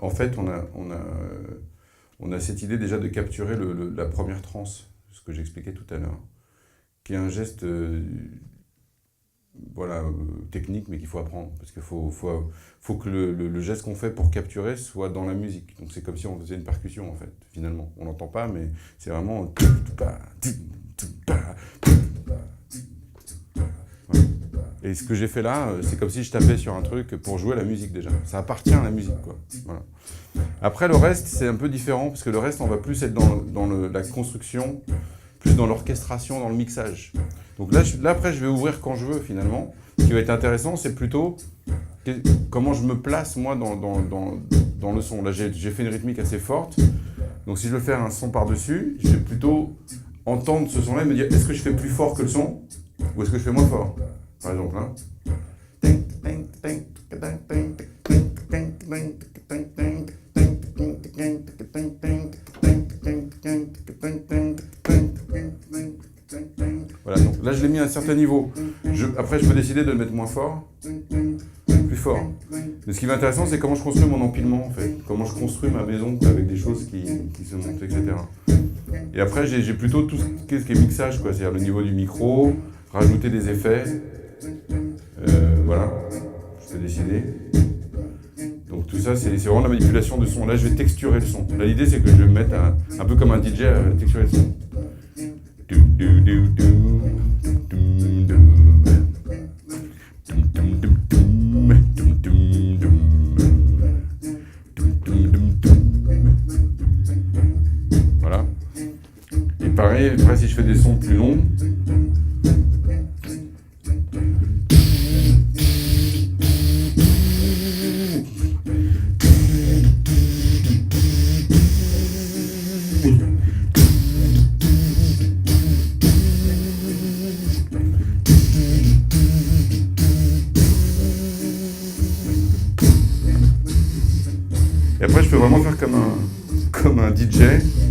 En fait, on a cette idée déjà de capturer la première transe, ce que j'expliquais tout à l'heure, qui est un geste technique, mais qu'il faut apprendre. Parce qu'il faut que le geste qu'on fait pour capturer soit dans la musique. Donc c'est comme si on faisait une percussion, en fait, finalement. On l'entend pas, mais c'est vraiment... Et ce que j'ai fait là, c'est comme si je tapais sur un truc pour jouer à la musique déjà. Ça appartient à la musique, quoi. Voilà. Après, le reste, c'est un peu différent, parce que le reste, on va plus être dans la construction, plus dans l'orchestration, dans le mixage. Donc là, après, je vais ouvrir quand je veux, finalement. Ce qui va être intéressant, c'est plutôt comment je me place, moi, dans le son. Là, j'ai fait une rythmique assez forte. Donc si je veux faire un son par-dessus, je vais plutôt entendre ce son-là et me dire, est-ce que je fais plus fort que le son, ou est-ce que je fais moins fort? Par exemple, là. Voilà, donc là je l'ai mis à un certain niveau. Après je peux décider de le mettre moins fort, plus fort. Mais ce qui est intéressant, c'est comment je construis mon empilement, en fait. Comment je construis ma maison avec des choses qui se montent, etc. Et après j'ai plutôt tout ce qui est mixage, quoi. C'est-à-dire le niveau du micro, rajouter des effets. Voilà, je peux décider. Donc tout ça, c'est vraiment la manipulation de son. Là, je vais texturer le son. Là, l'idée, c'est que je vais me mettre un peu comme un DJ à texturer le son. Voilà. Et pareil, après, si je fais des sons plus longs, et après, je peux vraiment faire comme un DJ.